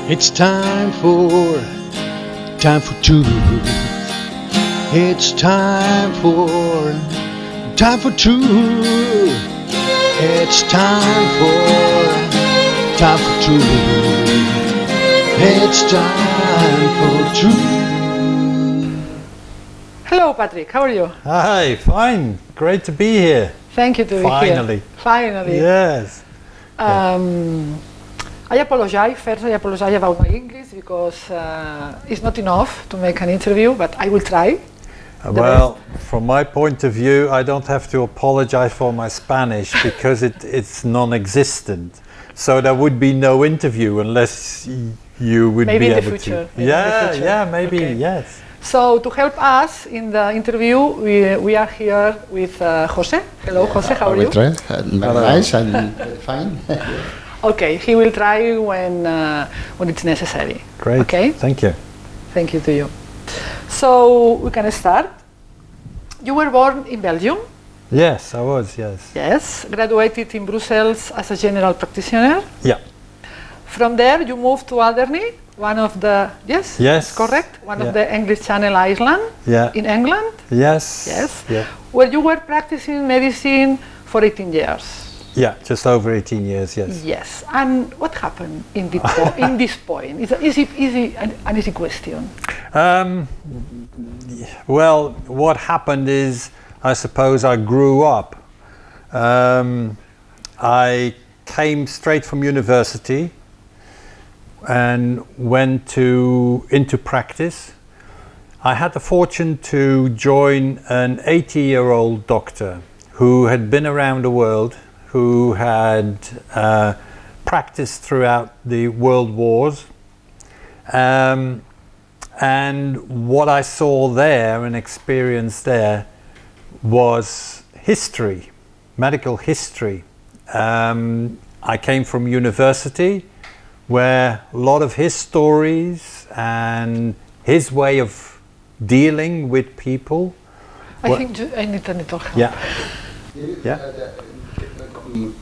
It's time for two. It's time for two. It's time for two. It's time for two. Hello, Patrick. How are you? Hi, fine. Great to be here. Thank you to be Finally. here. Finally. Yes. I apologize. First, I apologize about my English because it's not enough to make an interview, but I will try. Well, from my point of view, I don't have to apologize for my Spanish because it's non-existent. So there would be no interview unless you would maybe be in able the future. to. Yeah, maybe, okay. Yes. So to help us in the interview, we are here with Jose. Hello, Jose. How are you? Nice and fine. Okay, he will try when it's necessary. Great. Okay. Thank you. Thank you to you. So we can start. You were born in Belgium. Yes, I was. Yes. Yes. Graduated in Brussels as a general practitioner. Yeah. From there, you moved to Aldesney, one of the Yes. correct, one of the English Channel Islands in England. Yes. Yes. Yeah. Where you were practicing medicine for 18 years. Yeah, just over 18 years. Yes. Yes. And what happened in this point? It's an easy question. Well, what happened is, I suppose I grew up. I came straight from university and went into practice. I had the fortune to join an 80-year-old doctor who had been around the world, who had practiced throughout the world wars. And what I saw there and experienced there was history, medical history. I came from university where a lot of his stories and his way of dealing with people. I think I need a little help. Yeah. Yeah.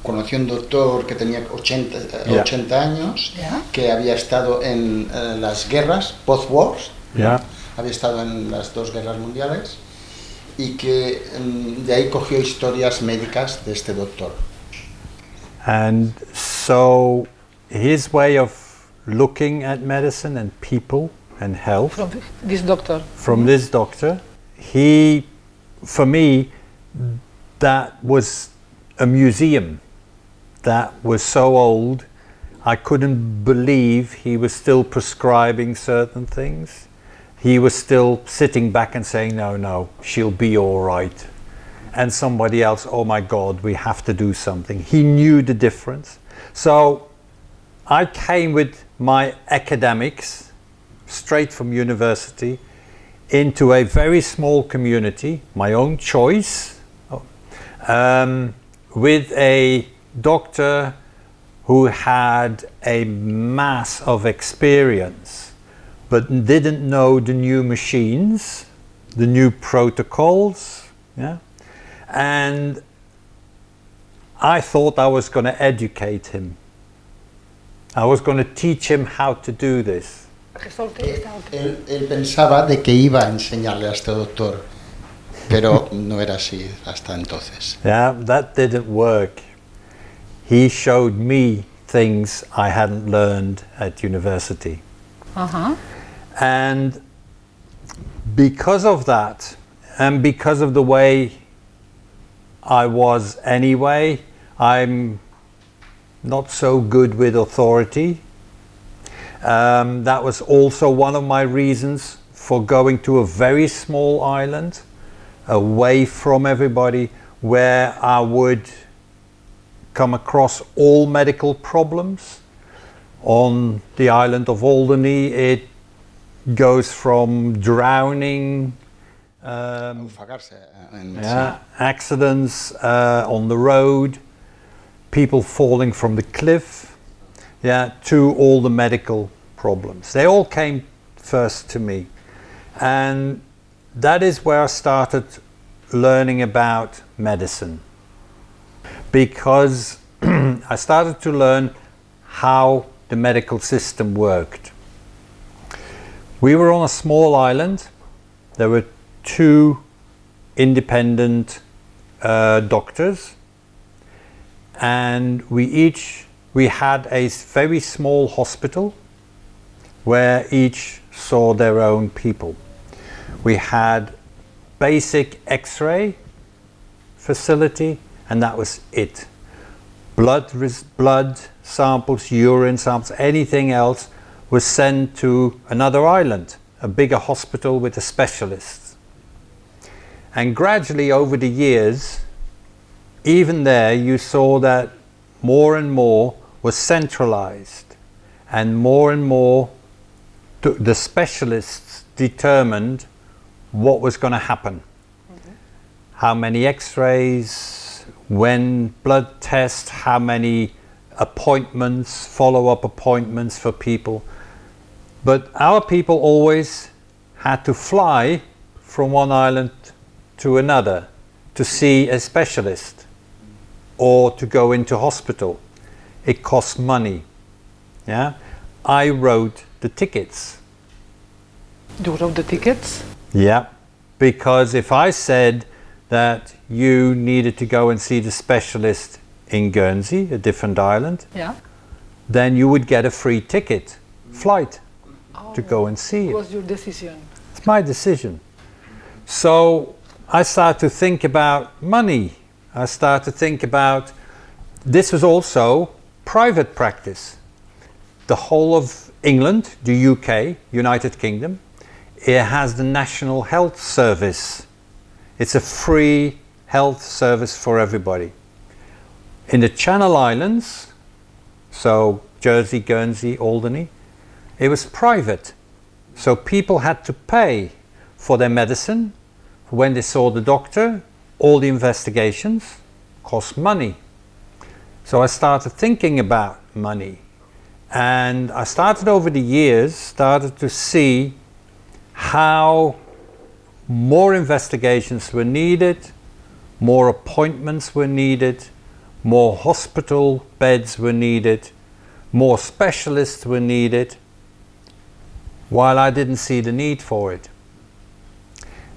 Conocí un doctor que tenía 80 años, que había estado en las guerras, post-wars, había estado en las dos guerras mundiales y que de ahí cogió historias médicas de este doctor. And so his way of looking at medicine and people and health From this doctor. From this doctor, for me, that was a museum that was so old I couldn't believe he was still prescribing certain things. He was still sitting back and saying, no, she'll be all right. And somebody else, oh my God, we have to do something. He knew the difference. So I came with my academics straight from university into a very small community, my own choice, with a doctor who had a mass of experience but didn't know the new machines, the new protocols, and I thought I was going to educate him. I was going to teach him how to do this. Él pensaba de que iba a enseñarle a este doctor, pero no era así hasta entonces. Yeah, that didn't work. He showed me things I hadn't learned at university. And because of that, and because of the way I was anyway, I'm not so good with authority. That was also one of my reasons for going to a very small island, away from everybody, where I would come across all medical problems. On the island of Aldesney, it goes from drowning, accidents on the road, people falling from the cliff, to all the medical problems. They all came first to me. And that is where I started learning about medicine. Because I started to learn how the medical system worked. We were on a small island. There were 2 independent doctors, and we had a very small hospital where each saw their own people. We had basic X-ray facility, and that was it. Blood samples, urine samples, anything else was sent to another island, a bigger hospital with a specialist. And gradually over the years, even there you saw that more and more was centralized, and more the specialists determined what was going to happen. How many X-rays, when blood tests, how many appointments, follow-up appointments for people. But our people always had to fly from one island to another to see a specialist or to go into hospital. It cost money. Yeah, I wrote the tickets. You wrote the tickets? Yeah, because if I said that you needed to go and see the specialist in Guernsey, a different island, Yeah. then you would get a free ticket, flight, to go and see It it. was your decision. It's my decision. So I started to think about money. I started to think about, this was also private practice. The whole of England, the UK, United Kingdom, it has the National Health Service. It's a free health service for everybody. In the Channel Islands, so Jersey, Guernsey, Alderney, it was private. So people had to pay for their medicine. When they saw the doctor, all the investigations cost money. So I started thinking about money. And I started over the years, to see how more investigations were needed, more appointments were needed, more hospital beds were needed, more specialists were needed, while I didn't see the need for it.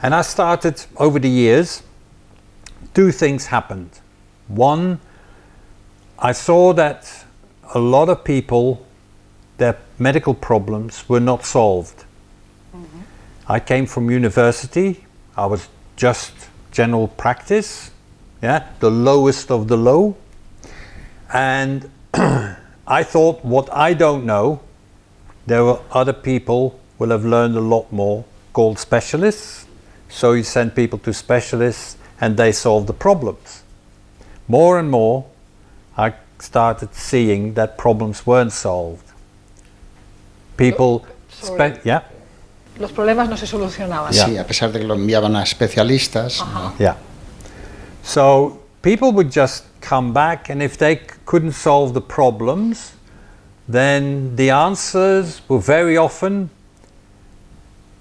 And I started, over the years, 2 things happened. One, I saw that a lot of people, their medical problems were not solved. I came from university. I was just general practice, yeah, the lowest of the low. And I thought, what I don't know, there were other people will have learned a lot more, called specialists. So you send people to specialists and they solve the problems. More and more, I started seeing that problems weren't solved. People, yeah. Los problemas no se solucionaban. Yeah. Sí, a pesar de que lo enviaban a especialistas. No. Yeah. So people would just come back, and if they couldn't solve the problems, then the answers were very often,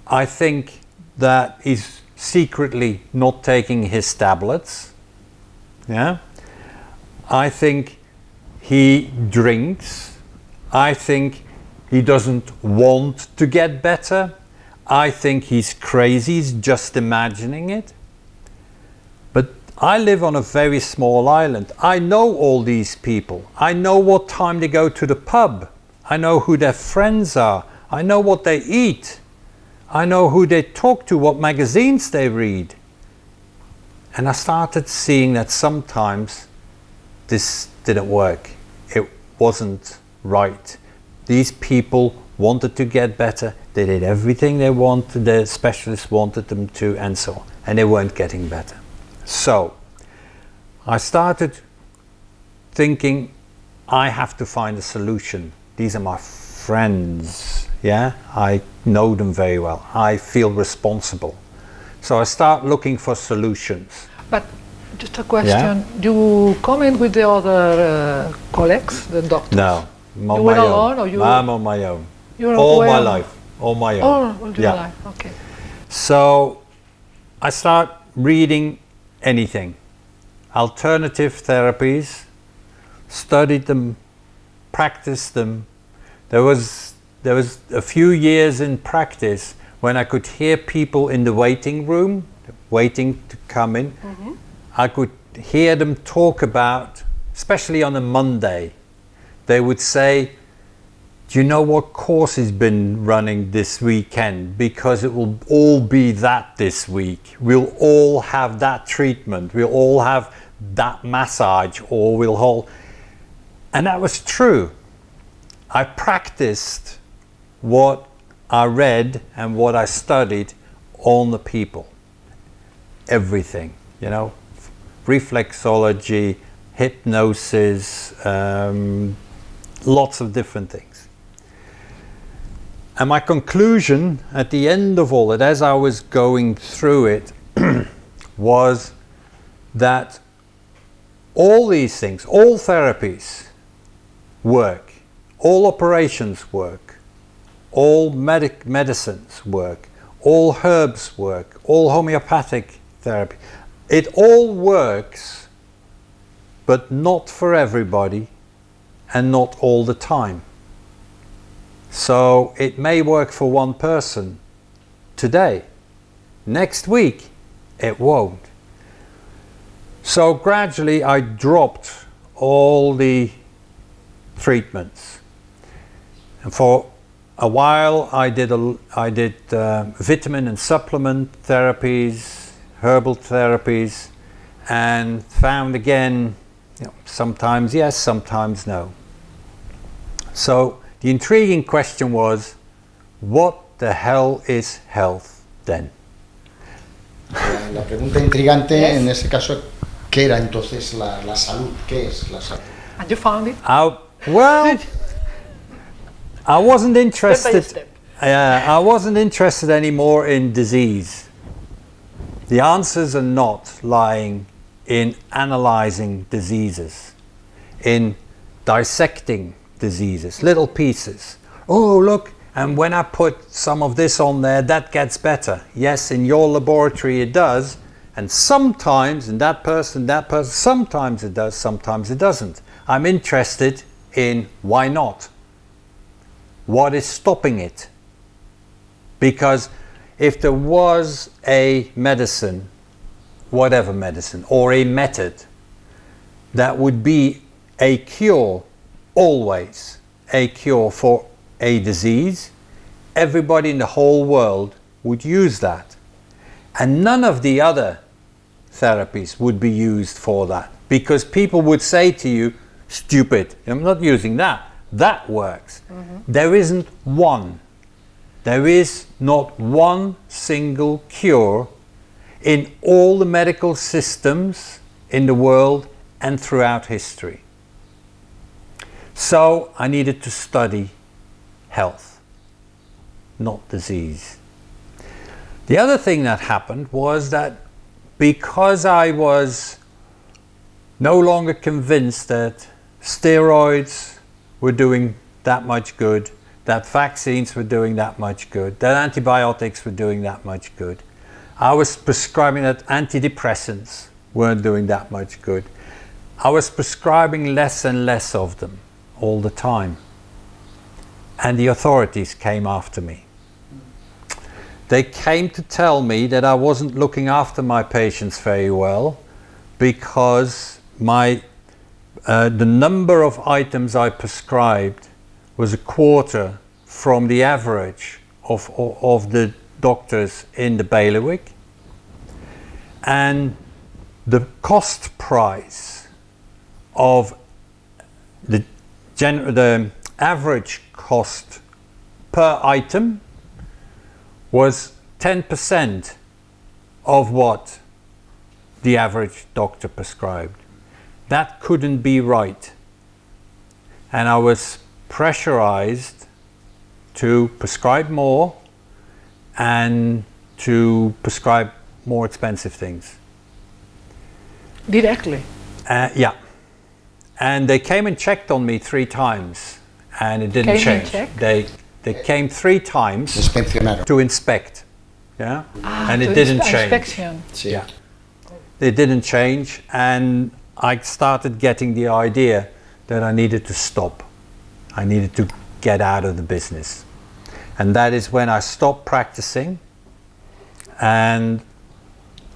I think that he's secretly not taking his tablets. Yeah. I think he drinks. I think he doesn't want to get better. I think he's crazy, he's just imagining it. But I live on a very small island. I know all these people. I know what time they go to the pub. I know who their friends are. I know what they eat. I know who they talk to, what magazines they read. And I started seeing that sometimes this didn't work. It wasn't right. These people wanted to get better. They did everything they wanted, the specialists wanted them to, and so on. And they weren't getting better. So I started thinking, I have to find a solution. These are my friends, yeah? I know them very well. I feel responsible. So I start looking for solutions. But just a question, do you comment with the other colleagues, the doctors? No, I'm on You were my alone, own. or you- I'm on my own. You're All aware my of- life, all my own. Oh, all your Yeah. life, okay. So I start reading anything. Alternative therapies, studied them, practiced them, There was a few years in practice when I could hear people in the waiting room, waiting to come in. I could hear them talk about, especially on a Monday, they would say, do you know what course has been running this weekend? Because it will all be that this week. We'll all have that treatment. We'll all have that massage, or we'll all... And that was true. I practiced what I read and what I studied on the people. Everything, you know, reflexology, hypnosis, lots of different things. And my conclusion at the end of all it, as I was going through it, was that all these things, all therapies work, all operations work, all medicines work, all herbs work, all homeopathic therapy. It all works, but not for everybody and not all the time. So it may work for one person today. Next week, it won't. So gradually I dropped all the treatments. And for a while I did vitamin and supplement therapies, herbal therapies, and found again, you know, sometimes yes, sometimes no. So the intriguing question was, what the hell is health then? La pregunta intrigante en ese caso, ¿qué era entonces la salud? ¿Qué es la salud? And you found it? Well, I wasn't interested. Step I wasn't interested anymore in disease. The answers are not lying in analyzing diseases, in dissecting diseases, little pieces. Oh, look, and when I put some of this on there, that gets better. Yes, in your laboratory it does, and sometimes in that person, sometimes it does, sometimes it doesn't. I'm interested in why not? What is stopping it? Because if there was a medicine, whatever medicine, or a method that would be a cure, always a cure for a disease, everybody in the whole world would use that. And none of the other therapies would be used for that, because people would say to you, stupid, I'm not using that, that works. There isn't one. There is not one single cure in all the medical systems in the world and throughout history. So I needed to study health, not disease. The other thing that happened was that because I was no longer convinced that steroids were doing that much good, that vaccines were doing that much good, that antibiotics were doing that much good, I was prescribing that antidepressants weren't doing that much good. I was prescribing less and less of them all the time. And the authorities came after me. They came to tell me that I wasn't looking after my patients very well because the number of items I prescribed was a quarter from the average of the doctors in the bailiwick, and the cost price of the average cost per item was 10% of what the average doctor prescribed. That couldn't be right, and I was pressurized to prescribe more and to prescribe more expensive things. Directly? Yeah. And they came and checked on me 3 times and it didn't change. They came 3 times to inspect. Yeah? And it didn't change. Inspection. Yeah. It didn't change, and I started getting the idea that I needed to stop. I needed to get out of the business. And that is when I stopped practicing. And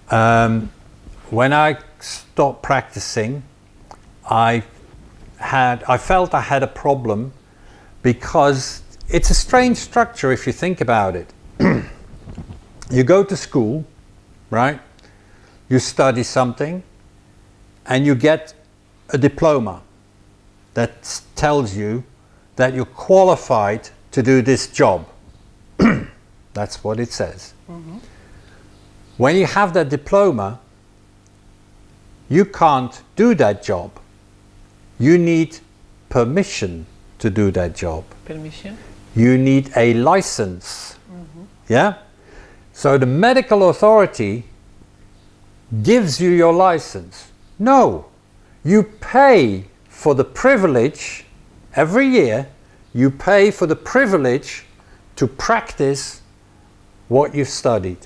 when I stopped practicing, I felt I had a problem, because it's a strange structure if you think about it. You go to school, right? You study something and you get a diploma that tells you that you're qualified to do this job. That's what it says. Mm-hmm. When you have that diploma, you can't do that job. You need permission to do that job. Permission? You need a license. Mm-hmm. Yeah? So the medical authority gives you your license. No, you pay for the privilege, every year, you pay for the privilege to practice what you've studied.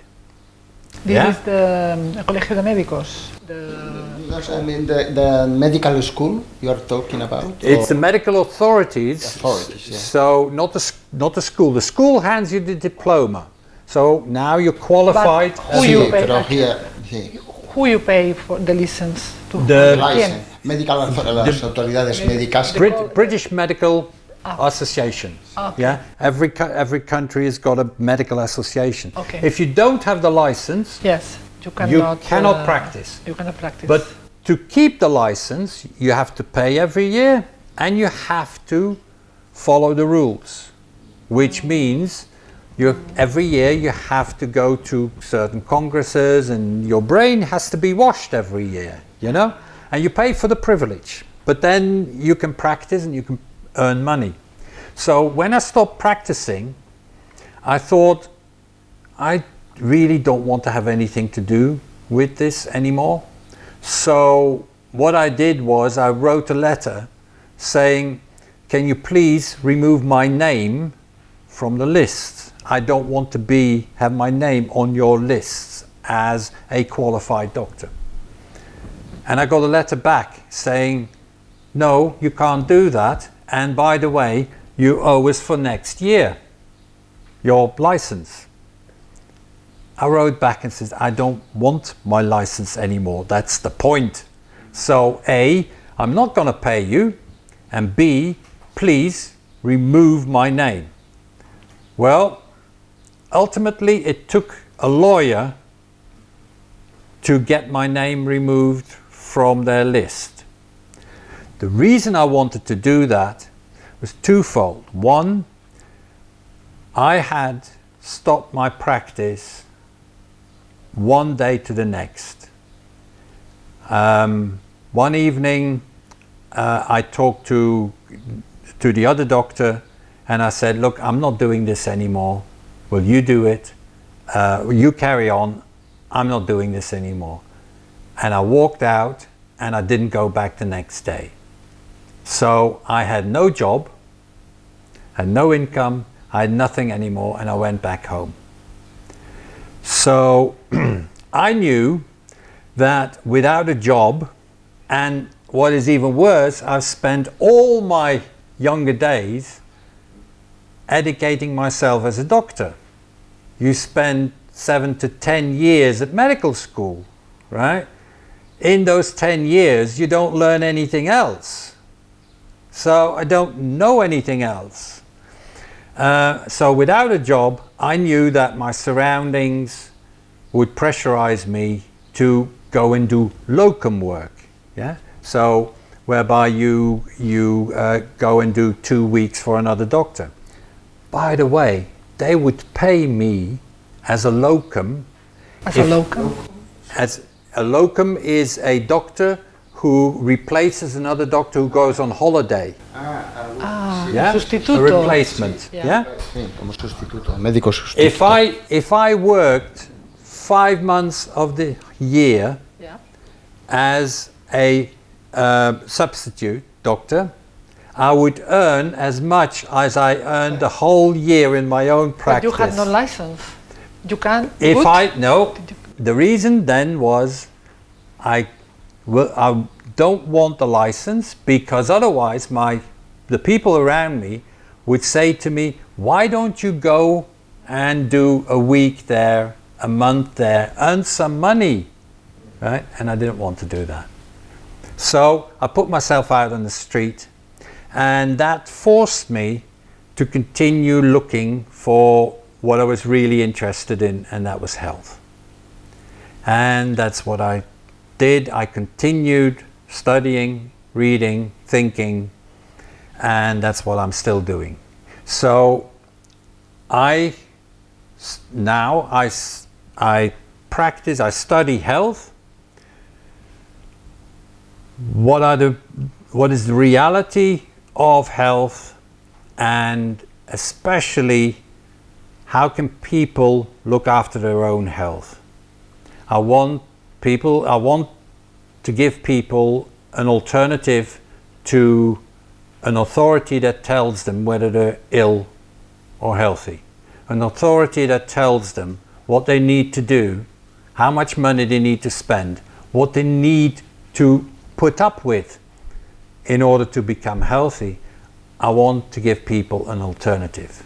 This is the Colegio de Médicos. I mean the medical school you are talking about? It's the medical authorities. Yeah. So not the school. The school hands you the diploma. So now you're qualified. Who you pay? Sí. Who you pay for the license to? The license. Las autoridades médicas. British Medical Association. Okay. Yeah, every country has got a medical association. Okay. If you don't have the license, Yes, you cannot practice. You cannot practice. But to keep the license, you have to pay every year, and you have to follow the rules, which means every year you have to go to certain congresses, and your brain has to be washed every year, you know, and you pay for the privilege. But then you can practice and you can earn money. So when I stopped practicing, I thought, I really don't want to have anything to do with this anymore. So what I did was I wrote a letter saying, can you please remove my name from the list? I don't want to have my name on your lists as a qualified doctor. And I got a letter back saying, no, you can't do that. And by the way, you owe us for next year your license. I wrote back and said, I don't want my license anymore. That's the point. So A, I'm not going to pay you, and B, please remove my name. Well, ultimately it took a lawyer to get my name removed from their list. The reason I wanted to do that was twofold. One, I had stopped my practice one day to the next. One evening I talked to the other doctor and I said, look, I'm not doing this anymore. Will you do it? You carry on. I'm not doing this anymore. And I walked out and I didn't go back the next day. So I had no job, had no income, I had nothing anymore, and I went back home. So I knew that without a job, and what is even worse, I've spent all my younger days educating myself as a doctor. You spend 7 to 10 years at medical school, right? In those 10 years, you don't learn anything else. So I don't know anything else. So without a job, I knew that my surroundings would pressurize me to go and do locum work. Yeah. So whereby you go and do 2 weeks for another doctor. By the way, they would pay me as a locum. As a locum? As a locum is a doctor who replaces another doctor who goes on holiday. Yeah? Sustituto. A replacement. Yeah? Sí, como sustituto, médico sustituto. If I worked 5 months of the year as a substitute doctor, I would earn as much as I earned the whole year in my own practice. But you had no license. You can't. No. The reason then was I don't want the license, because otherwise the people around me would say to me, why don't you go and do a week there, a month there, earn some money, right? And I didn't want to do that. So I put myself out on the street, and that forced me to continue looking for what I was really interested in, and that was health. And that's what I did. I continued studying, reading, thinking, and that's what I'm still doing. So I practice, I study health. What is the reality of health, and especially how can people look after their own health? I want to give people an alternative to an authority that tells them whether they're ill or healthy. An authority that tells them what they need to do, how much money they need to spend, what they need to put up with in order to become healthy. I want to give people an alternative.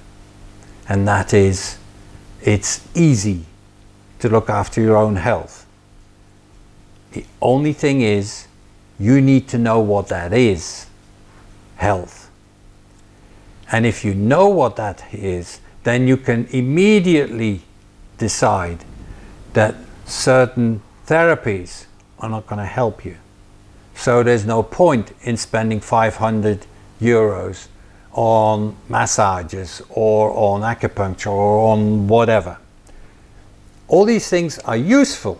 And that is, it's easy to look after your own health. The only thing is, you need to know what that is, health. And if you know what that is, then you can immediately decide that certain therapies are not going to help you. So there's no point in spending 500 euros on massages or on acupuncture or on whatever. All these things are useful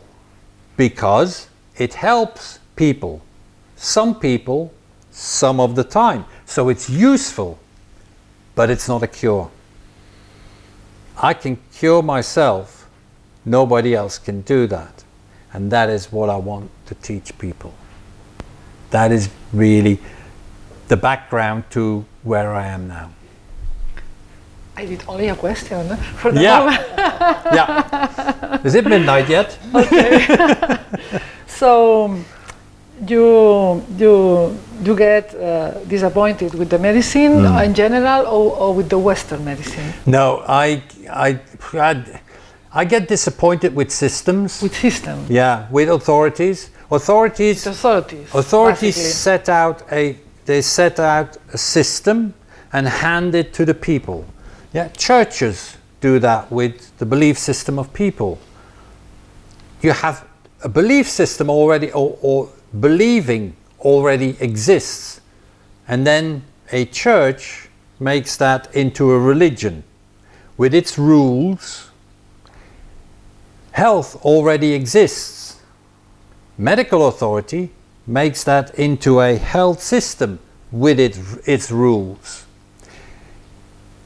because it helps people, some of the time. So it's useful, but it's not a cure. I can cure myself, nobody else can do that. And that is what I want to teach people. That is really the background to where I am now. I did only a question for the moment. Yeah. Is it midnight yet? Okay. So you get disappointed with the medicine in general, or with the Western medicine? No, I get disappointed with systems. With systems? Yeah, with authorities. Authorities set out a system and hand it to the people. Yeah, churches do that with the belief system of people. You have a belief system already, or believing already exists, and then a church makes that into a religion with its rules. Health already exists. Medical authority makes that into a health system with its rules.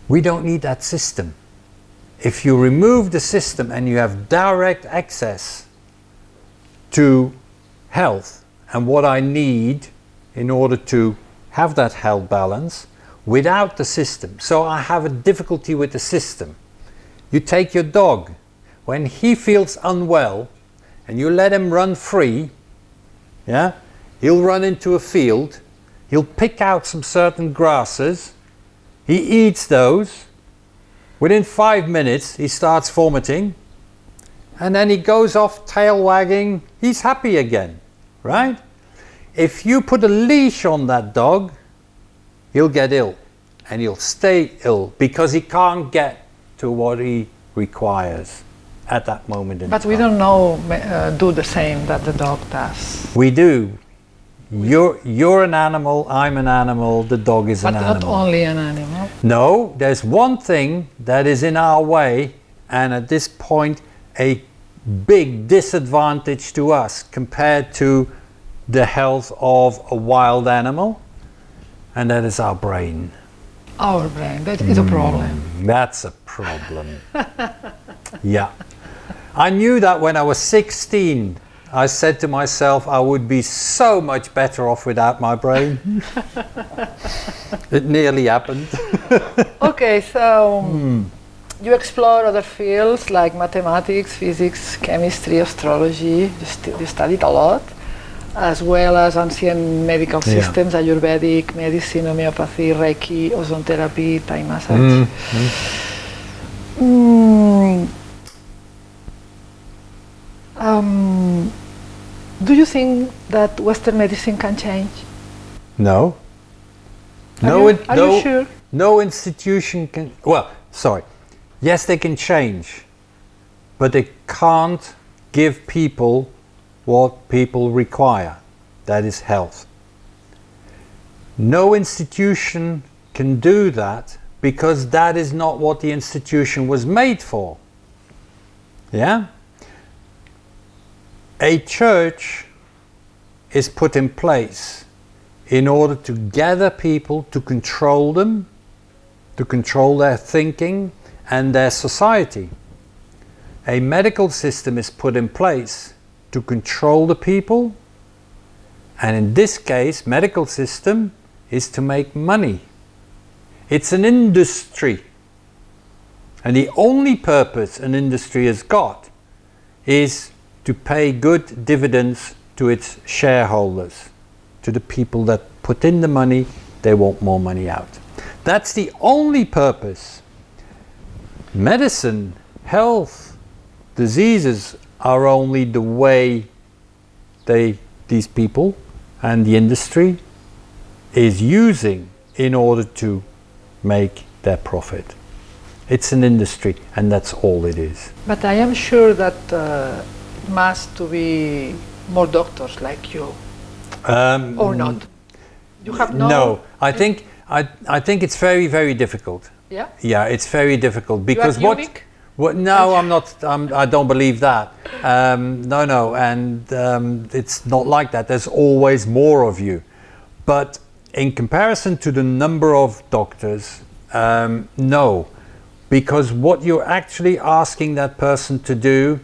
We don't need that system. If you remove the system and you have direct access to health and what I need in order to have that health balance without the system. So I have a difficulty with the system. You take your dog, when he feels unwell and you let him run free, yeah, he'll run into a field, he'll pick out some certain grasses, he eats those, within 5 minutes he starts vomiting, and then he goes off tail wagging, he's happy again, right? If you put a leash on that dog, he'll get ill, and he'll stay ill because he can't get to what he requires at that moment in time. But we don't know do the same that the dog does. We do. You're an animal, I'm an animal, the dog is an animal. But not only an animal. No, there's one thing that is in our way, and at this point a big disadvantage to us compared to the health of a wild animal, and that is our brain. Our brain, that is a problem. That's a problem. Yeah. I knew that when I was 16. I said to myself I would be so much better off without my brain. It nearly happened. Okay, so you explore other fields like mathematics, physics, chemistry, astrology. You studied a lot. as well as ancient medical systems, Ayurvedic medicine, homeopathy, Reiki, ozone therapy, Thai massage. Do you think that Western medicine can change? No. Are you sure? No institution can, well, sorry. Yes, they can change, but they can't give people what people require, that is health. No institution can do that because that is not what the institution was made for. Yeah? A church is put in place in order to gather people, to control them, to control their thinking and their society. A medical system is put in place to control the people, and in this case, medical system is to make money. It's an industry, and the only purpose an industry has got is to pay good dividends to its shareholders, to the people that put in the money. They want more money out. That's the only purpose. Medicine, health, diseases are only the way these people and the industry is using in order to make their profit. It's an industry, and that's all it is. But I am sure that it must to be more doctors like you, or not. You have no. I think it's very, very difficult. Yeah. Yeah, it's very difficult because you are unique? What? No, I'm not. I don't believe that. No, and it's not like that. There's always more of you, but in comparison to the number of doctors, no, because what you're actually asking that person to do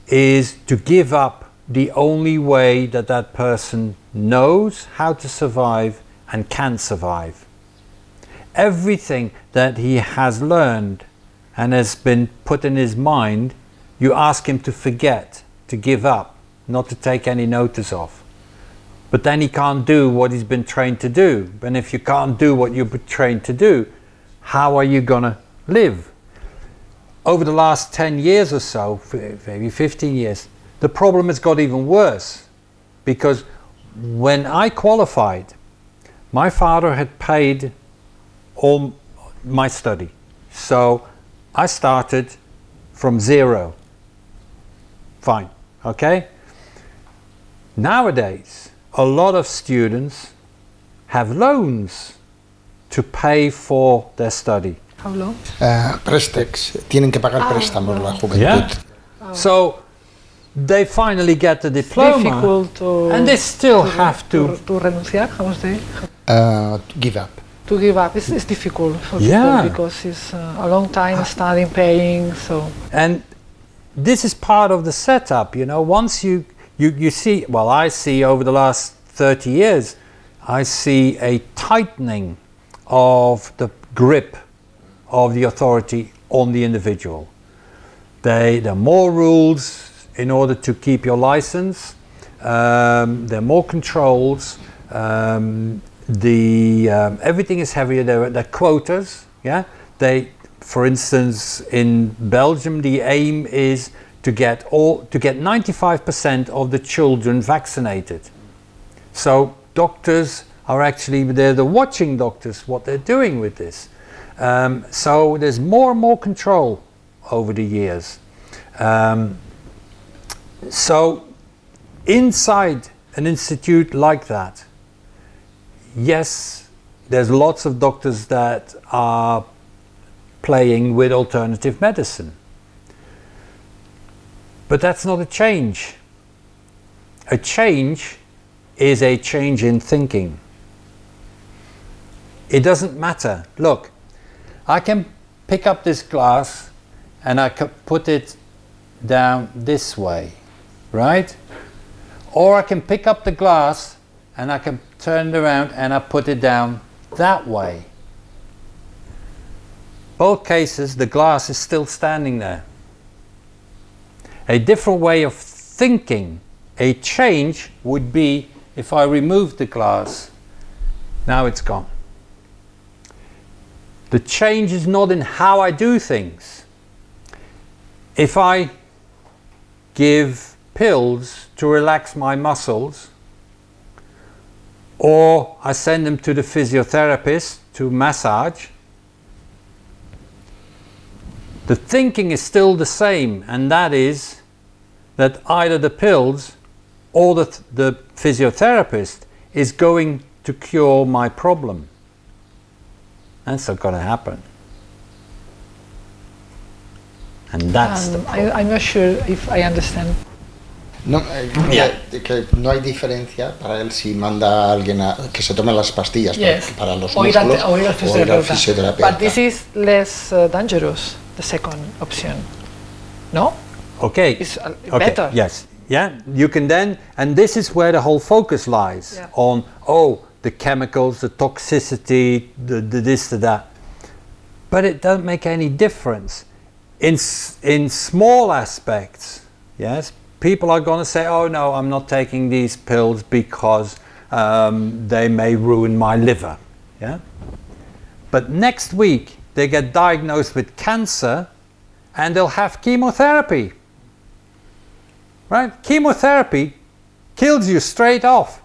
is to give up the only way that that person knows how to survive and can survive. Everything that he has learned and has been put in his mind, you ask him to forget, to give up, not to take any notice of. But then he can't do what he's been trained to do. And if you can't do what you've been trained to do, how are you going to live? Over the last 10 years or so, maybe 15 years, the problem has got even worse. Because when I qualified, my father had paid all my study. So I started from zero. Fine, okay? Nowadays, a lot of students have loans to pay for their study. How long? Préstecs, tienen que pagar préstamos la juventud. Yeah. So they finally get the diploma, difficult to, and they still have to renunciar, how say? Give up. To give up. It's difficult for Yeah. people because it's a long time studying, paying. So. And this is part of the setup, you know. Once you see, well, I see over the last 30 years, I see a tightening of the grip of the authority on the individual. There are more rules in order to keep your license. There are more controls. Everything is heavier. There are quotas. Yeah. For instance, in Belgium, the aim is to get 95% of the children vaccinated. So doctors are actually they're the watching doctors what they're doing with this. So there's more and more control over the years. So inside an institute like that, yes, there's lots of doctors that are playing with alternative medicine. But that's not a change. A change is a change in thinking. It doesn't matter. Look, I can pick up this glass and I can put it down this way, right? Or I can pick up the glass and I can turn it around and I put it down that way. Both cases, the glass is still standing there. A different way of thinking A change would be if I remove the glass. Now it's gone. The change is not in how I do things. If I give pills to relax my muscles, or I send them to the physiotherapist to massage, the thinking is still the same, and that is that either the pills or the physiotherapist is going to cure my problem. That's not going to happen. And that's the problem. I'm not sure if I understand. No, que no hay diferencia para él si manda a alguien a que se tome las pastillas para los músculos o ir al fisioterapeuta. But this is less dangerous, the second option. No? Okay. It's better. Yes. Yeah. You can then, and this is where the whole focus lies on, the chemicals, the toxicity, the this, the that. But it doesn't make any difference. In small aspects, yes, people are going to say, oh no, I'm not taking these pills because they may ruin my liver. Yeah? But next week they get diagnosed with cancer and they'll have chemotherapy. Right? Chemotherapy kills you straight off.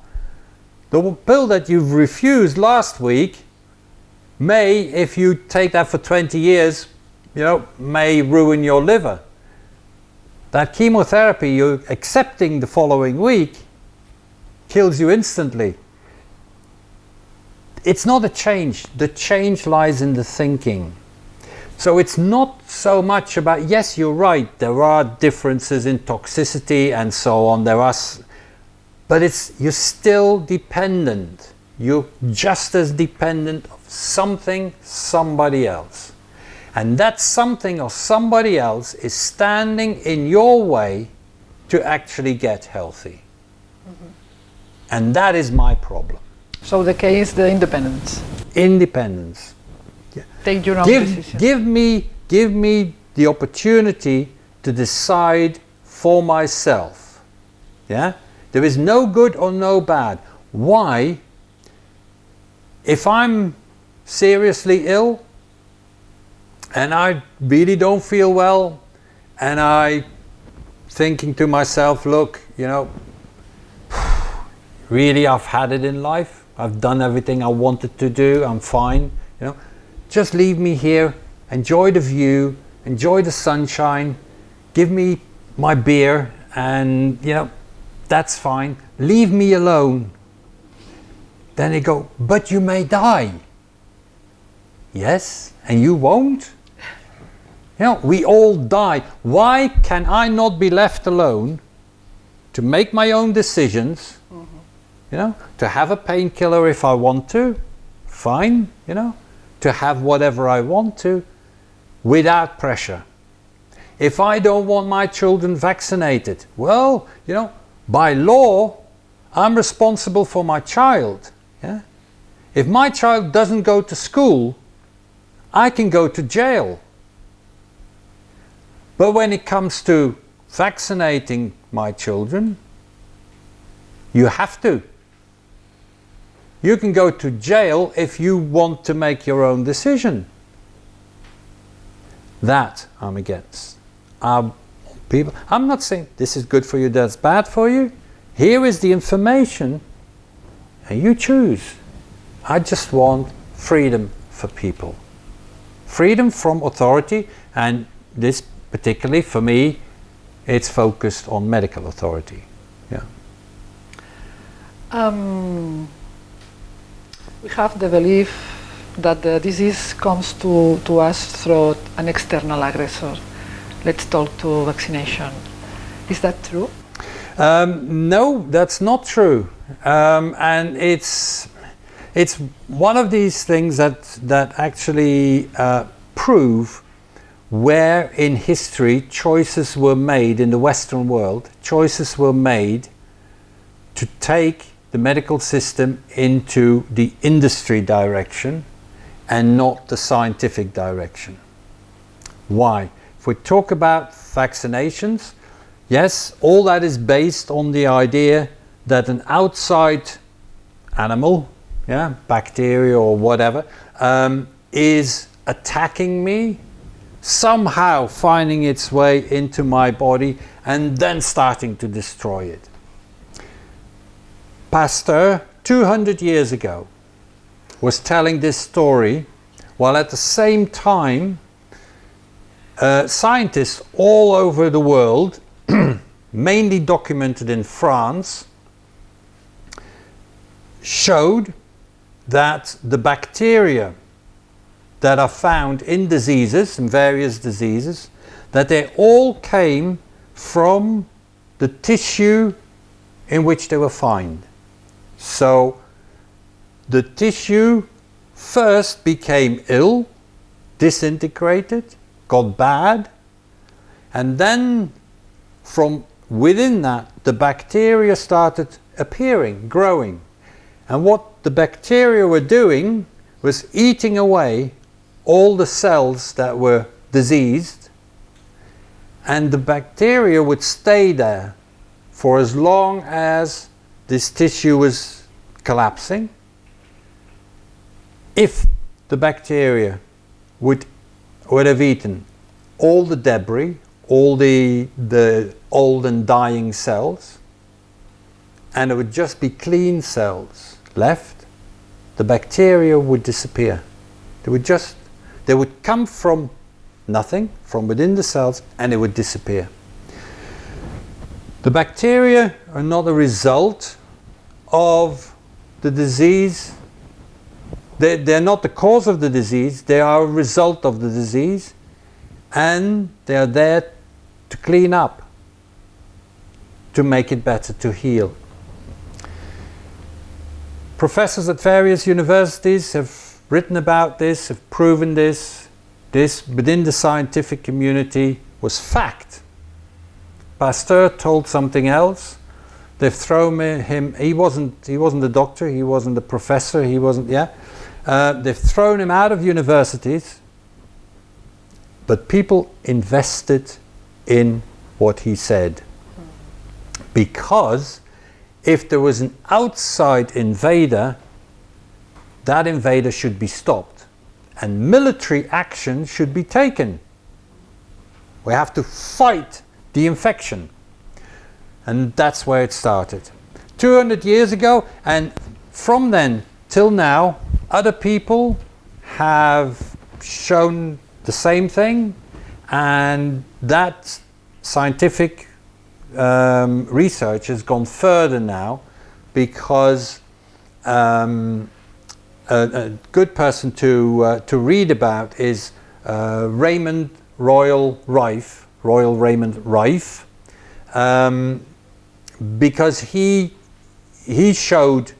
The pill that you've refused last week may, if you take that for 20 years, may ruin your liver. That chemotherapy you're accepting the following week kills you instantly. It's not a change. The change lies in the thinking. So it's not so much about, yes, you're right, there are differences in toxicity and so on, but you're still dependent. You're just as dependent of somebody else. And that something or somebody else is standing in your way to actually get healthy. Mm-hmm. And that is my problem. So the key is the independence. Independence. Yeah. Take your own decision. Give me the opportunity to decide for myself. Yeah? There is no good or no bad. Why? If I'm seriously ill and I really don't feel well and I thinking to myself, look, really I've had it in life. I've done everything I wanted to do. I'm fine. Just leave me here, enjoy the view, enjoy the sunshine, give me my beer and that's fine. Leave me alone. Then they go, but you may die. Yes, and you won't. We all die. Why can I not be left alone to make my own decisions? Mm-hmm. To have a painkiller if I want to, fine, to have whatever I want to, without pressure. If I don't want my children vaccinated, well, by law, I'm responsible for my child. Yeah? If my child doesn't go to school, I can go to jail. But when it comes to vaccinating my children, you have to. You can go to jail if you want to make your own decision. That I'm against. I'm not saying this is good for you, that's bad for you. Here is the information and you choose. I just want freedom for people. Freedom from authority, and this particularly for me, it's focused on medical authority. Yeah. We have the belief that the disease comes to us through an external aggressor. Let's talk to vaccination. Is that true? No, that's not true. And it's one of these things that actually prove where in history choices were made in the Western world. Choices were made to take the medical system into the industry direction and not the scientific direction. Why? If we talk about vaccinations, Yes, all that is based on the idea that an outside animal, yeah, bacteria or whatever, is attacking me, somehow finding its way into my body and then starting to destroy it. Pasteur, 200 years ago, was telling this story, while at the same time scientists all over the world, mainly documented in France, showed that the bacteria that are found in diseases, in various diseases, that they all came from the tissue in which they were found. So the tissue first became ill, disintegrated, got bad, and then from within that the bacteria started appearing, growing. And what the bacteria were doing was eating away all the cells that were diseased, and the bacteria would stay there for as long as this tissue was collapsing. If the bacteria would have eaten all the debris, all the old and dying cells, and it would just be clean cells left, the bacteria would disappear. They would come from nothing, from within the cells, and it would disappear. The bacteria are not a result of the disease. They're not the cause of the disease, they are a result of the disease, and they are there to clean up, to make it better, to heal. Professors at various universities have written about this, have proven this. This, within the scientific community, was fact. Pasteur told something else. They've thrown him, he wasn't a doctor, he wasn't a professor, he wasn't, they've thrown him out of universities, but people invested in what he said. Because if there was an outside invader, that invader should be stopped and military action should be taken. We have to fight the infection. And that's where it started. 200 years ago, and from then till now, other people have shown the same thing, and that scientific research has gone further now, because a good person to read about is Raymond Royal Raymond Rife, because he showed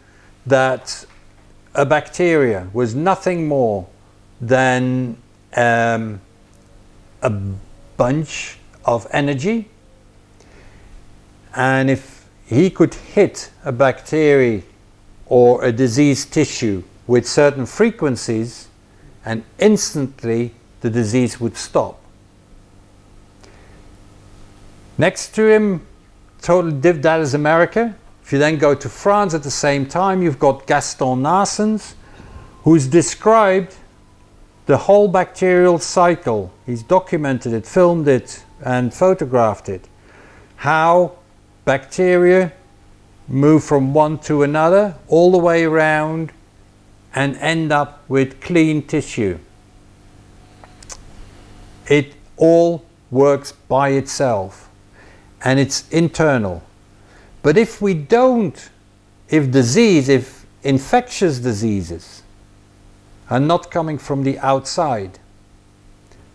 that a bacteria was nothing more than a bunch of energy, and if he could hit a bacteria or a diseased tissue with certain frequencies, and instantly the disease would stop. Next to him, totally that is America. If you then go to France at the same time, you've got Gaston Nassens, who's described the whole bacterial cycle. He's documented it, filmed it, and photographed it. How bacteria move from one to another, all the way around, and end up with clean tissue. It all works by itself, and it's internal. But if we don't, if infectious diseases are not coming from the outside,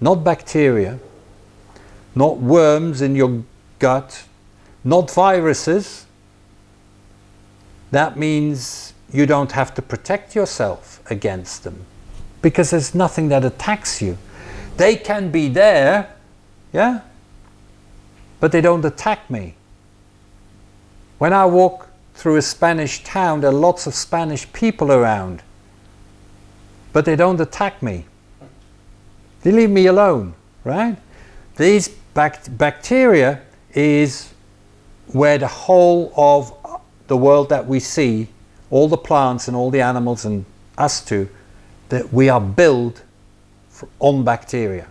not bacteria, not worms in your gut, not viruses, that means you don't have to protect yourself against them, because there's nothing that attacks you. They can be there, yeah, but they don't attack me. When I walk through a Spanish town, there are lots of Spanish people around, but they don't attack me. They leave me alone, right? These bacteria is where the whole of the world that we see, all the plants and all the animals and us too, that we are built on bacteria.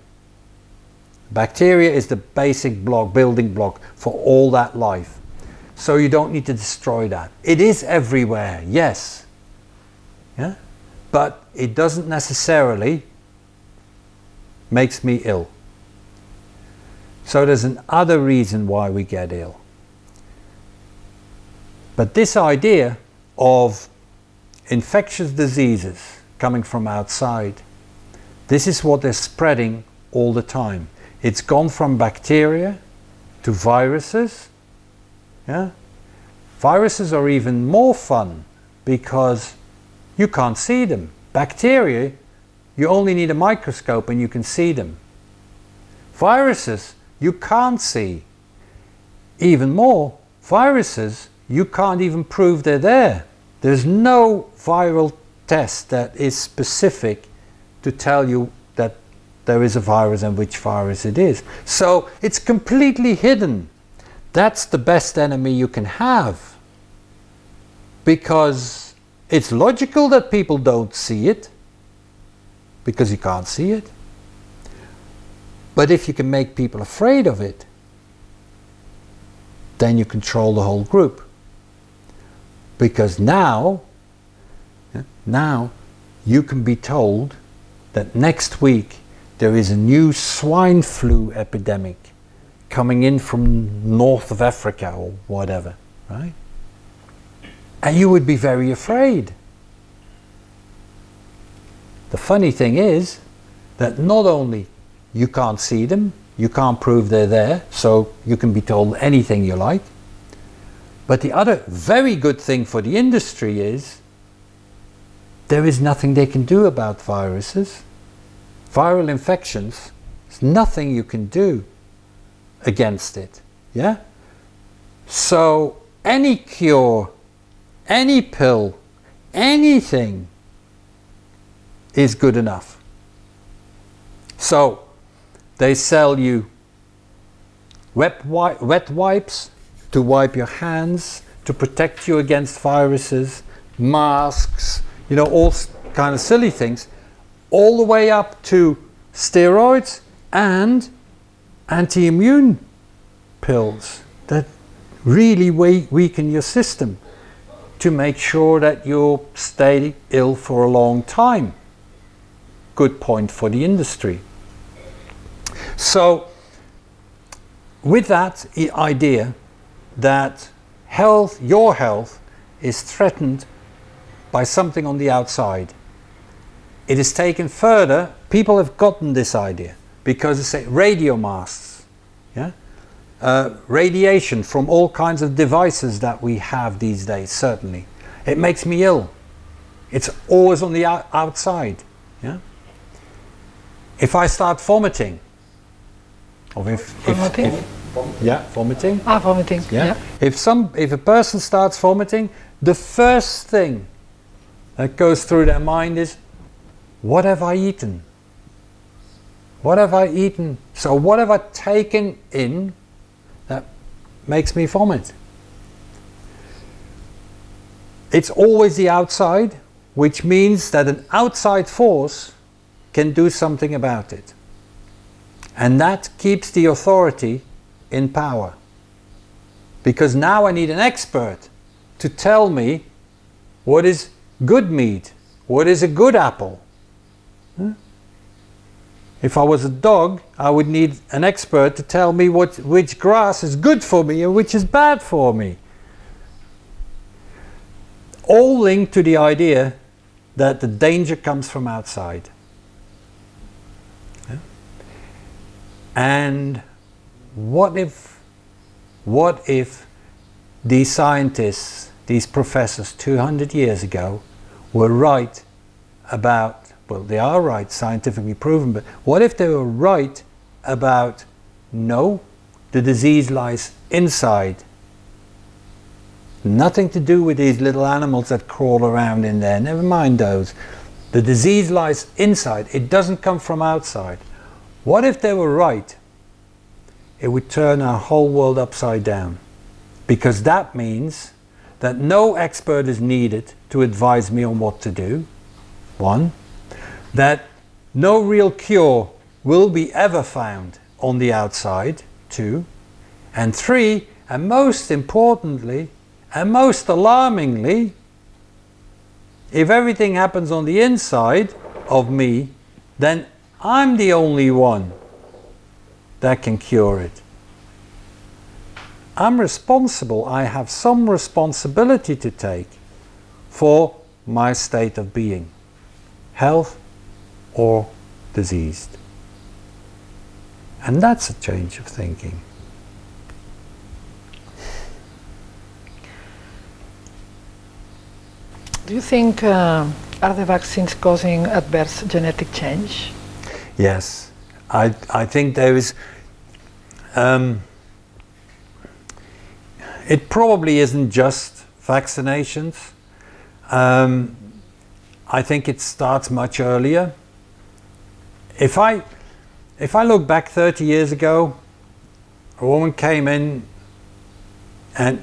Bacteria is the basic block, building block for all that life. So you don't need to destroy that. It is everywhere, yes. Yeah? But it doesn't necessarily makes me ill. So there's another reason why we get ill. But this idea of infectious diseases coming from outside, this is what they're spreading all the time. It's gone from bacteria to viruses. Yeah? Viruses are even more fun because you can't see them. Bacteria, you only need a microscope and you can see them. Viruses, you can't see. Even more, viruses, you can't even prove they're there. There's no viral test that is specific to tell you that there is a virus and which virus it is. So it's completely hidden. That's the best enemy you can have, because it's logical that people don't see it, because you can't see it. But if you can make people afraid of it, then you control the whole group. Because now you can be told that next week there is a new swine flu epidemic coming in from north of Africa or whatever, right? And you would be very afraid. The funny thing is that not only you can't see them, you can't prove they're there, so you can be told anything you like, but the other very good thing for the industry is there is nothing they can do about viruses. Viral infections, there's nothing you can do against it. Yeah? So any cure, any pill, anything is good enough. So they sell you wet wipes to wipe your hands, to protect you against viruses, masks, you know, all kind of silly things, all the way up to steroids and anti-immune pills that really weaken your system to make sure that you'll stay ill for a long time. Good point for the industry. So with that idea that health, your health, is threatened by something on the outside, it is taken further. People have gotten this idea because they say radio masks, yeah? Radiation from all kinds of devices that we have these days, certainly. It makes me ill. It's always on the outside. Yeah? If I start vomiting, or vomiting? Vomiting. Vomiting. Yeah. If a person starts vomiting, the first thing that goes through their mind is, what have I eaten? What have I eaten? So what have I taken in that makes me vomit? It's always the outside, which means that an outside force can do something about it. And that keeps the authority in power. Because now I need an expert to tell me what is good meat, what is a good apple. If I was a dog, I would need an expert to tell me which grass is good for me and which is bad for me. All linked to the idea that the danger comes from outside. Yeah? And what if these scientists, these professors 200 years ago were right about, well, they are right, scientifically proven, but what if they were right about, no, the disease lies inside? Nothing to do with these little animals that crawl around in there, never mind those. The disease lies inside, it doesn't come from outside. What if they were right it would turn our whole world upside down. Because that means that no expert is needed to advise me on what to do, 1. That no real cure will be ever found on the outside, 2. And 3, and most importantly, and most alarmingly, if everything happens on the inside of me, then I'm the only one that can cure it. I'm responsible, I have some responsibility to take for my state of being, health or diseased. And that's a change of thinking. Do you think are the vaccines causing adverse genetic change? Yes, I think there is. It probably isn't just vaccinations. I think it starts much earlier. If I look back 30 years ago, a woman came in, and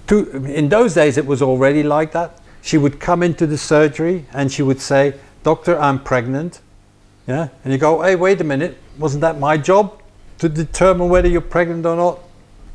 in those days it was already like that. She would come into the surgery and she would say, "Doctor, I'm pregnant." Yeah, and you go, "Hey, wait a minute, wasn't that my job to determine whether you're pregnant or not?"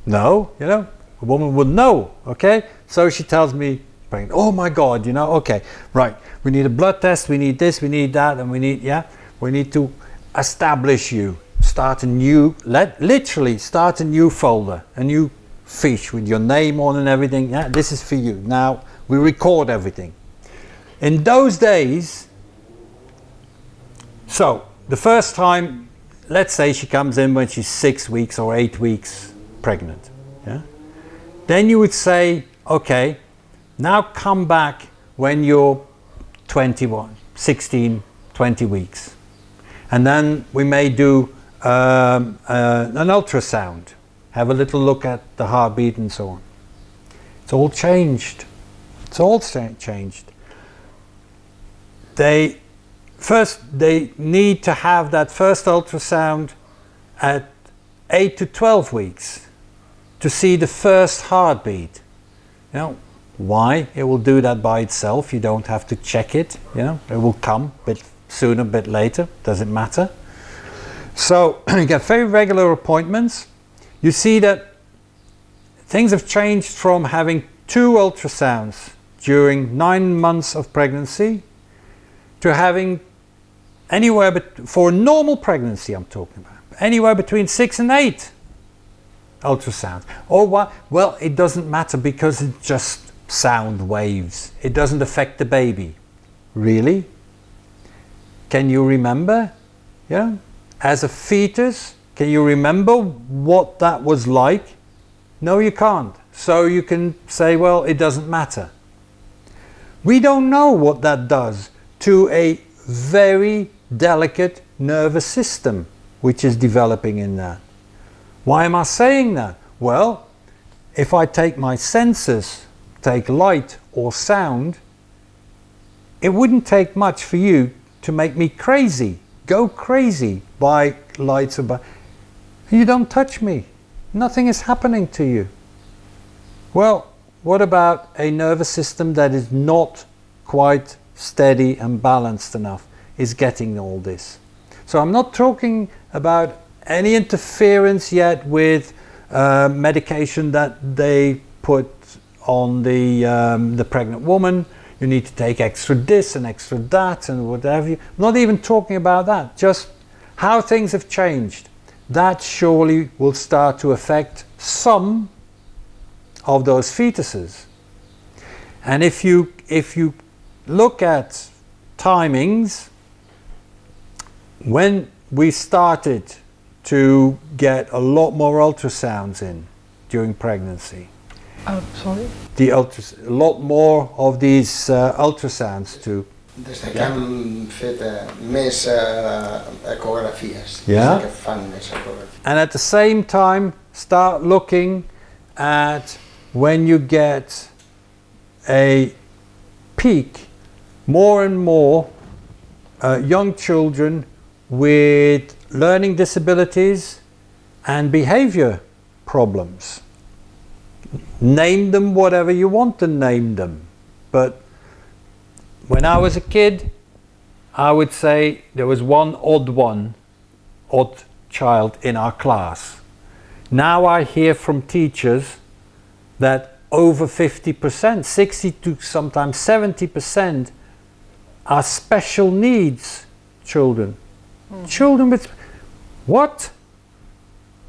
No, you know, a woman would know, okay? So she tells me, pregnant. Oh my God, you know, okay, right. We need a blood test, we need this, we need that, and we need to establish you. Start a new, literally start a new folder, a new fiche with your name on and everything. Yeah, this is for you. Now we record everything. In those days, so the first time, let's say she comes in when she's 6 weeks or 8 weeks pregnant. Yeah? Then you would say, okay, now come back when you're 21, 16, 20 weeks. And then we may do an ultrasound, have a little look at the heartbeat and so on. It's all changed. It's all changed. They need to have that first ultrasound at 8 to 12 weeks to see the first heartbeat. You know, why? It will do that by itself. You don't have to check it. You know, it will come a bit sooner, a bit later. Doesn't matter. So you get very regular appointments. You see that things have changed from having 2 ultrasounds during 9 months of pregnancy to having anywhere, for a normal pregnancy I'm talking about, anywhere between 6 and 8 ultrasounds. Or what? Well, it doesn't matter because it's just sound waves. It doesn't affect the baby. Really? Can you remember? Yeah? As a fetus, can you remember what that was like? No, you can't. So you can say, well, it doesn't matter. We don't know what that does to a very delicate nervous system which is developing in that. Why am I saying that? Well, if I take my senses, take light or sound, it wouldn't take much for you to make me crazy, go crazy by lights or by... You don't touch me. Nothing is happening to you. Well, what about a nervous system that is not quite steady and balanced enough, is getting all this? So I'm not talking about any interference yet with medication that they put on the pregnant woman. You need to take extra this and extra that and whatever. I'm not even talking about that, just how things have changed. That surely will start to affect some of those fetuses. And if you look at timings, when we started to get a lot more ultrasounds in during pregnancy, Sorry? a lot more of these ultrasounds to... Des que han fet més ecografies. Yeah. Des que fan més ecografies. And at the same time, start looking at when you get a peak, more and more young children with learning disabilities and behavior problems. Name them whatever you want to name them. But when I was a kid, I would say there was one odd child in our class. Now I hear from teachers that over 50%, 60 to sometimes 70% are special needs children. Children with, what?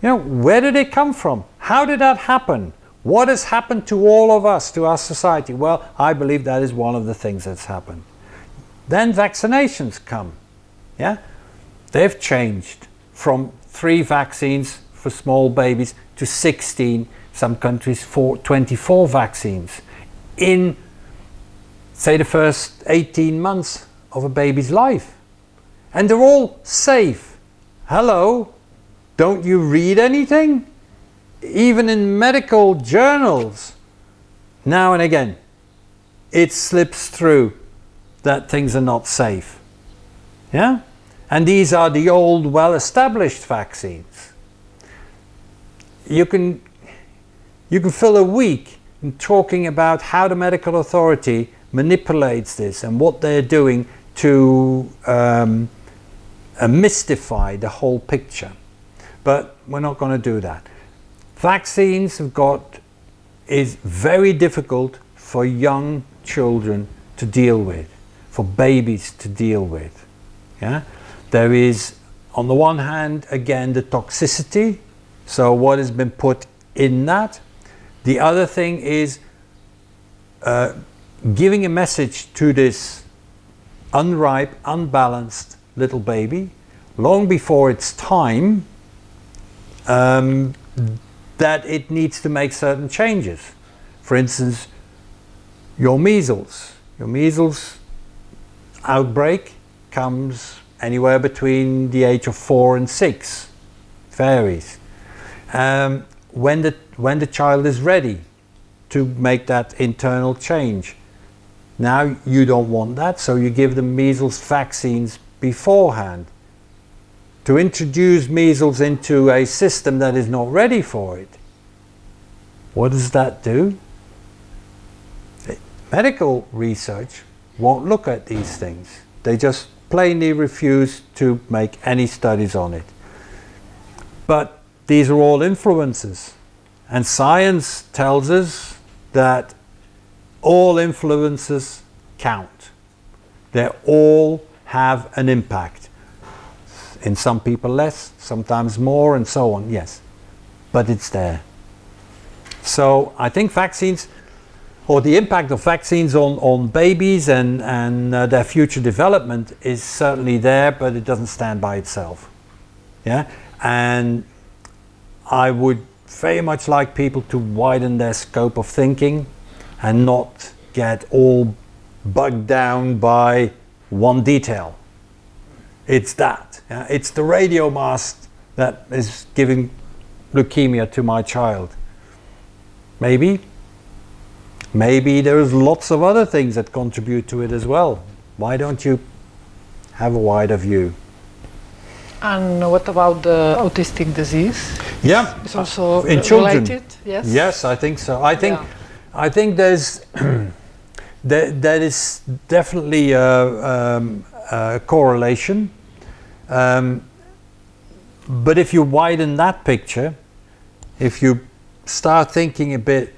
You know, where did they come from? How did that happen? What has happened to all of us, to our society? Well, I believe that is one of the things that's happened. Then vaccinations come. Yeah? They've changed from 3 vaccines for small babies to 16, some countries 24 vaccines in, say, the first 18 months of a baby's life. And they're all safe. Hello? Don't you read anything? Even in medical journals, now and again, it slips through that things are not safe. Yeah? And these are the old, well-established vaccines. You can fill a week in talking about how the medical authority manipulates this and what they're doing to mystify the whole picture. But we're not going to do that. Vaccines is very difficult for young children to deal with, for babies to deal with. Yeah? There is, on the one hand, again, the toxicity. So what has been put in that. The other thing is giving a message to this unripe, unbalanced little baby long before its time that it needs to make certain changes. For instance, your measles outbreak comes anywhere between the age of 4 and 6, varies. When the child is ready to make that internal change. Now you don't want that, so you give them measles vaccines beforehand. To introduce measles into a system that is not ready for it, what does that do? Medical research won't look at these things. They just plainly refuse to make any studies on it. But these are all influences. And science tells us that all influences count. They all have an impact. In some people less, sometimes more, and so on, yes. But it's there. So I think vaccines, or the impact of vaccines on babies and their future development is certainly there, but it doesn't stand by itself. Yeah? And I would very much like people to widen their scope of thinking and not get all bogged down by one detail. It's that. Yeah? It's the radio mast that is giving leukemia to my child. Maybe there's lots of other things that contribute to it as well. Why don't you have a wider view? And what about the autistic disease? Yeah, it's also in children. Related. Yes. Yes, I think so. I think there's there is definitely a correlation. But if you widen that picture, if you start thinking a bit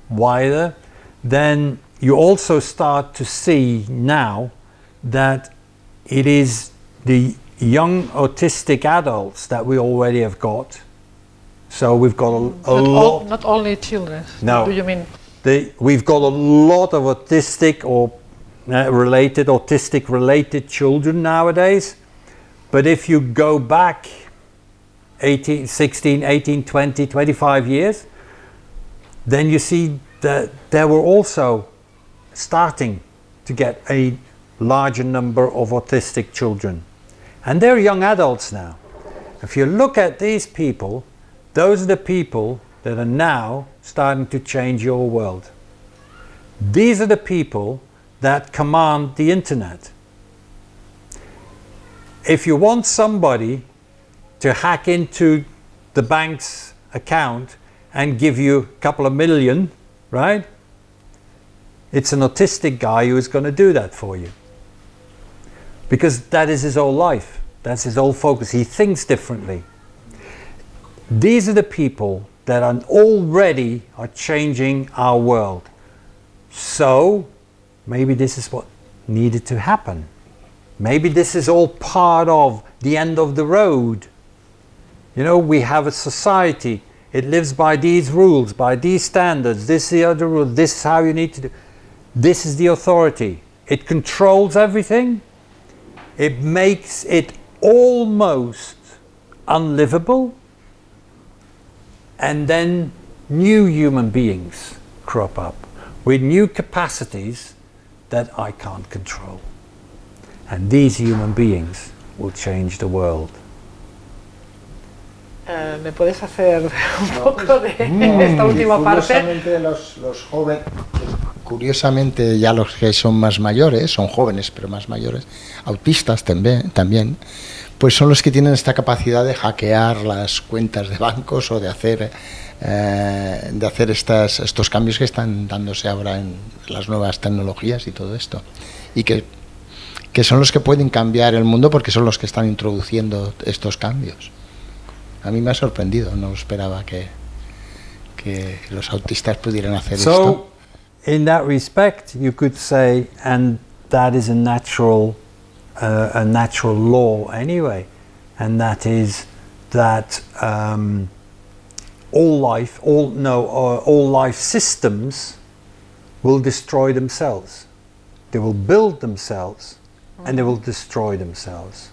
wider, then you also start to see now that it is the young autistic adults that we already have got. So we've got a lot. Not only children. No. Do you mean? We've got a lot of autistic or autistic related children nowadays. But if you go back 18, 16, 18, 20, 25 years, then you see that there were also starting to get a larger number of autistic children. And they're young adults now. If you look at these people, those are the people that are now starting to change your world. These are the people that command the internet. If you want somebody to hack into the bank's account and give you a couple of million, right? It's an autistic guy who is going to do that for you. Because that is his whole life. That's his whole focus. He thinks differently. These are the people that are already changing our world. So maybe this is what needed to happen. Maybe this is all part of the end of the road. You know, we have a society. It lives by these rules, by these standards. This is the other rule. This is how you need to do. This is the authority. It controls everything. It makes it almost unlivable. And then new human beings crop up with new capacities that I can't control. And these human beings will change the world. ¿Me puedes hacer un poco de esta última parte? Curiosamente, los jóvenes, curiosamente ya los que son más mayores, son jóvenes pero más mayores, autistas también, pues son los que tienen esta capacidad de hackear las cuentas de bancos o de hacer estos cambios que están dándose ahora en las nuevas tecnologías y todo esto. Y que son los que pueden cambiar el mundo porque son los que están introduciendo estos cambios. A mí me ha sorprendido, no esperaba que los autistas pudieran hacer esto. So, in that respect, you could say, and that is a natural law anyway, and that is that all life systems will destroy themselves. They will build themselves, and they will destroy themselves.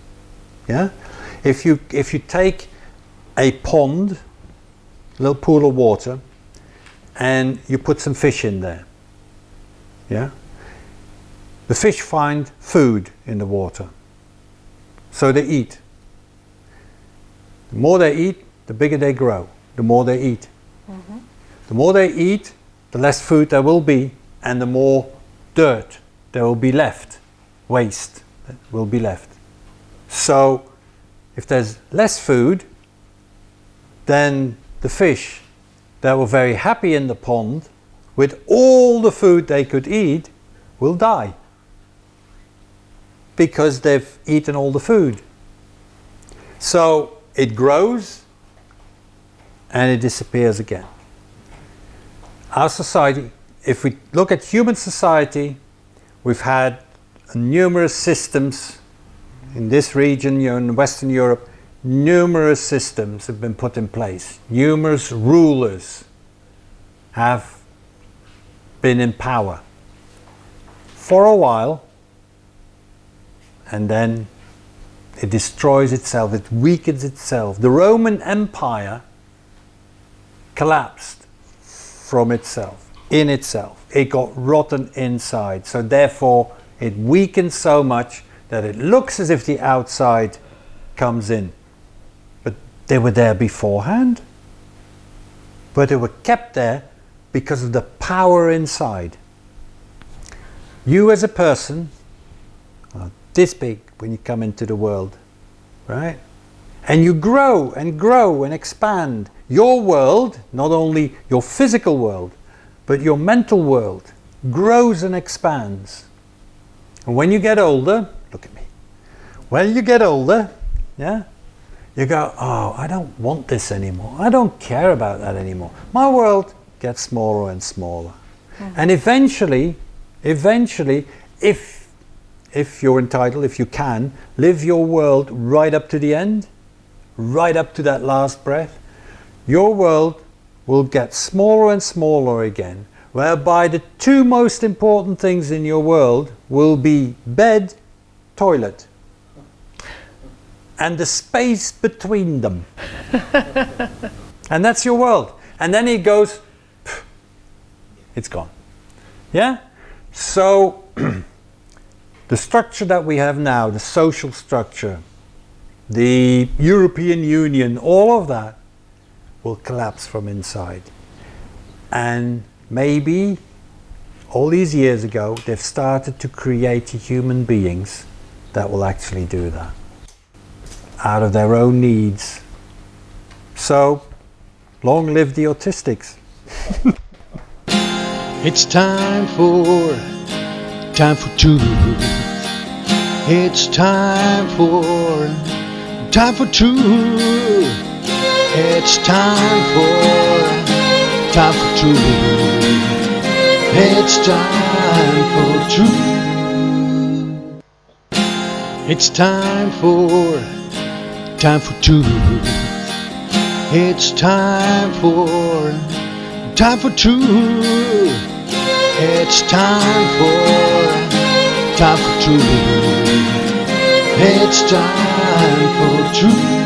Yeah, if you take a pond, a little pool of water, and you put some fish in there. Yeah, the fish find food in the water, so they eat. The more they eat, the bigger they grow. The more they eat. Mm-hmm. The more they eat, the less food there will be, and the more dirt there will be left, waste that will be left. So, if there's less food, then the fish that were very happy in the pond with all the food they could eat will die because they've eaten all the food. So it grows and it disappears again. Our society, if we look at human society, we've had numerous systems in this region, in Western Europe. Numerous systems have been put in place. Numerous rulers have been in power for a while, and then it destroys itself, it weakens itself. The Roman Empire collapsed from itself, in itself. It got rotten inside, so therefore it weakened so much that it looks as if the outside comes in. They were there beforehand, but they were kept there because of the power inside. You as a person are this big when you come into the world, right? And you grow and grow and expand. Your world, not only your physical world, but your mental world grows and expands. And when you get older, look at me, when you get older, yeah, you go, oh, I don't want this anymore. I don't care about that anymore. My world gets smaller and smaller. Mm-hmm. And eventually, if you're entitled, if you can, live your world right up to the end, right up to that last breath, your world will get smaller and smaller again, whereby the two most important things in your world will be bed, toilet, and the space between them. And that's your world. And then it goes, it's gone. Yeah? So, the structure that we have now, the social structure, the European Union, all of that will collapse from inside. And maybe all these years ago, they've started to create human beings that will actually do that. Out of their own needs, So, long live the autistics. It's time for truth. It's time for truth. It's time for truth. It's time for truth. It's time for truth. It's time for truth. It's time for truth. It's time for truth.